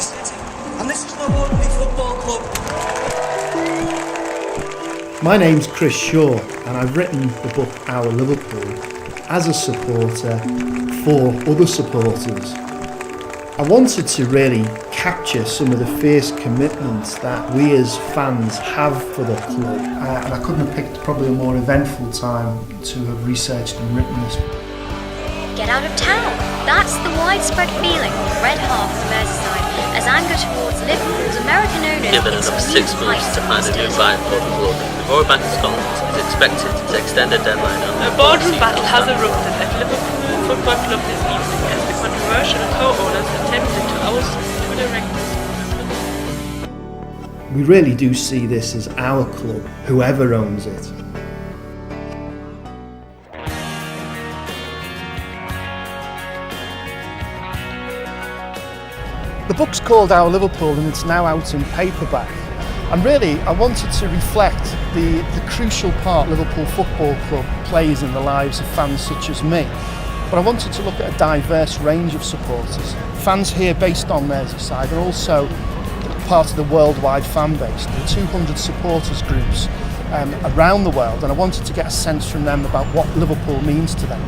City, and this is no ordinary football club. My name's Chris Shaw, and I've written the book Our Liverpool as a supporter for other supporters. I wanted to really capture some of the fierce commitments that we as fans have for the club, and I couldn't have picked probably a more eventful time to have researched and written this. Get out of town. That's the widespread feeling of the red half of Merseyside as anger towards Liverpool's American owners Given another 6 weeks to find a new buyer for the club, the Royal Bank of Scotland is expected to extend a deadline on A boardroom battle has erupted at Liverpool Football Club this evening as the controversial co-owners attempted to oust two directors. We really do see this as our club, whoever owns it. The book's called Our Liverpool and it's now out in paperback. And really, I wanted to reflect the crucial part Liverpool Football Club plays in the lives of fans such as me. But I wanted to look at a diverse range of supporters. Fans here based on Merseyside and also part of the worldwide fan base. There are 200 supporters groups around the world, and I wanted to get a sense from them about what Liverpool means to them.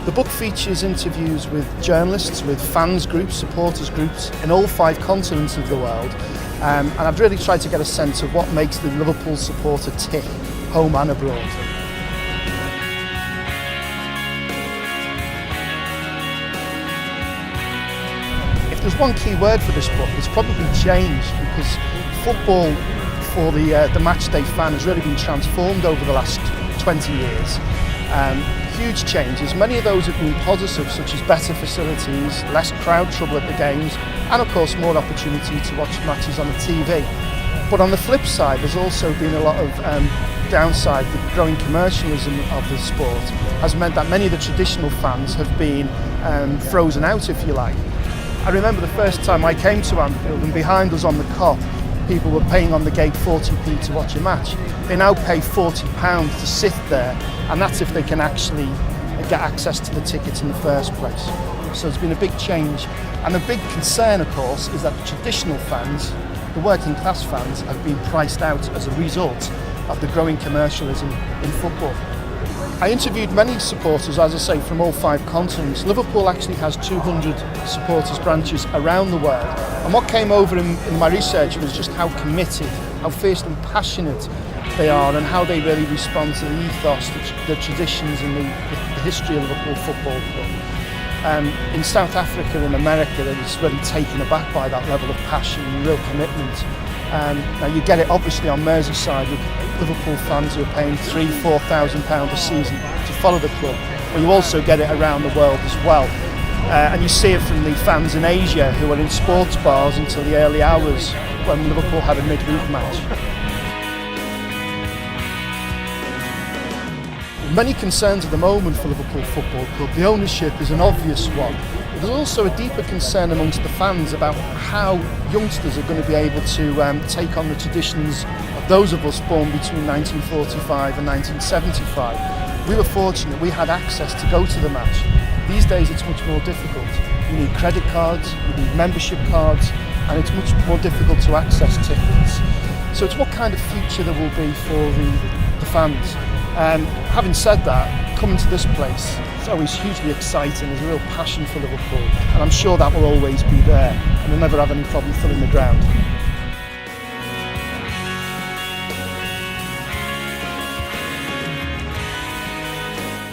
The book features interviews with journalists, with fans groups, supporters groups in all 5 continents of the world, and I've really tried to get a sense of what makes the Liverpool supporter tick, home and abroad. If there's one key word for this book, it's probably change, because football for the matchday fan has really been transformed over the last 20 years. Huge changes. Many of those have been positive, such as better facilities, less crowd trouble at the games, and of course more opportunity to watch matches on the TV. But on the flip side, there's also been a lot of downside. The growing commercialism of the sport has meant that many of the traditional fans have been frozen out, if you like. I remember the first time I came to Anfield, and behind us on the Kop, people were paying on the gate 40p to watch a match. They now pay £40 to sit there, and that's if they can actually get access to the tickets in the first place. So there's been a big change, and the big concern, of course, is that the traditional fans, the working class fans, have been priced out as a result of the growing commercialism in football. I interviewed many supporters, as I say, from all 5 continents. Liverpool actually has 200 supporters branches around the world. And what came over in my research was just how committed, how fierce and passionate they are, and how they really respond to the ethos, the traditions and the history of Liverpool Football Club. In South Africa and America, they're just really taken aback by that level of passion and real commitment. Now you get it obviously on Merseyside with Liverpool fans who are paying £3,000–4,000 a season to follow the club, but you also get it around the world as well. And you see it from the fans in Asia who are in sports bars until the early hours when Liverpool had a midweek match. Many concerns at the moment for Liverpool Football Club. The ownership is an obvious one. But there's also a deeper concern amongst the fans about how youngsters are going to be able to take on the traditions of those of us born between 1945 and 1975. We were fortunate, we had access to go to the match. These days it's much more difficult. You need credit cards, you need membership cards, and it's much more difficult to access tickets. So it's what kind of future there will be for the fans. Having said that, coming to this place, it's always hugely exciting. There's a real passion for Liverpool, and I'm sure that will always be there, and we'll never have any problem filling the ground.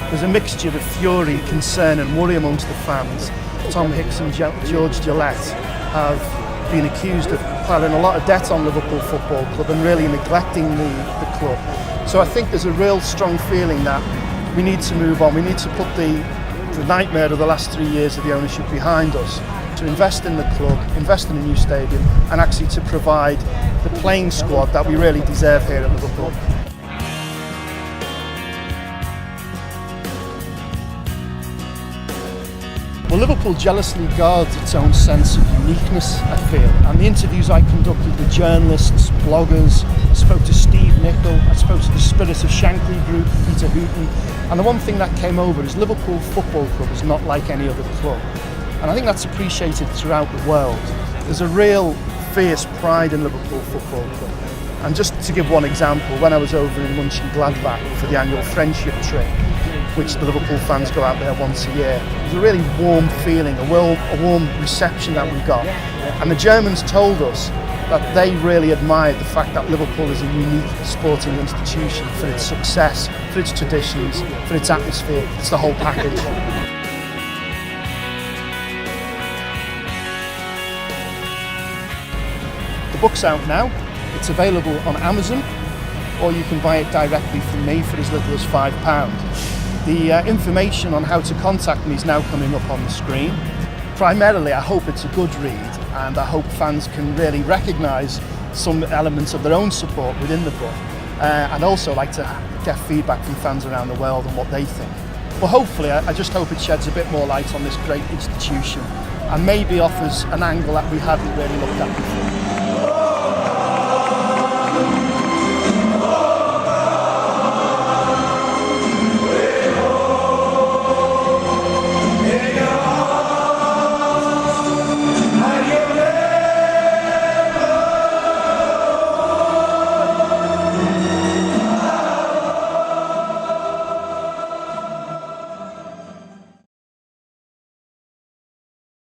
There's a mixture of fury, concern and worry amongst the fans. Tom Hicks and George Gillette have been accused of piling a lot of debt on Liverpool Football Club and really neglecting the club. So I think there's a real strong feeling that we need to move on. We need to put the nightmare of the last 3 years of the ownership behind us, to invest in the club, invest in a new stadium, and actually to provide the playing squad that we really deserve here at Liverpool. Well, Liverpool jealously guards its own sense of uniqueness, I feel, and the interviews I conducted with journalists, bloggers, I spoke to Steve Nicol, I spoke to the Spirits of Shankly group, Peter Hooton, and the one thing that came over is Liverpool Football Club is not like any other club, and I think that's appreciated throughout the world. There's a real fierce pride in Liverpool Football Club, and just to give one example, when I was over in Mönchengladbach for the annual friendship trip, which the Liverpool fans go out there once a year. It was a really warm feeling, a warm reception that we got. And the Germans told us that they really admired the fact that Liverpool is a unique sporting institution for its success, for its traditions, for its atmosphere. It's the whole package. The book's out now. It's available on Amazon, or you can buy it directly from me for as little as £5. The information on how to contact me is now coming up on the screen. Primarily, I hope it's a good read, and I hope fans can really recognise some elements of their own support within the book. And also like to get feedback from fans around the world on what they think. Well, hopefully, I just hope it sheds a bit more light on this great institution and maybe offers an angle that we haven't really looked at before.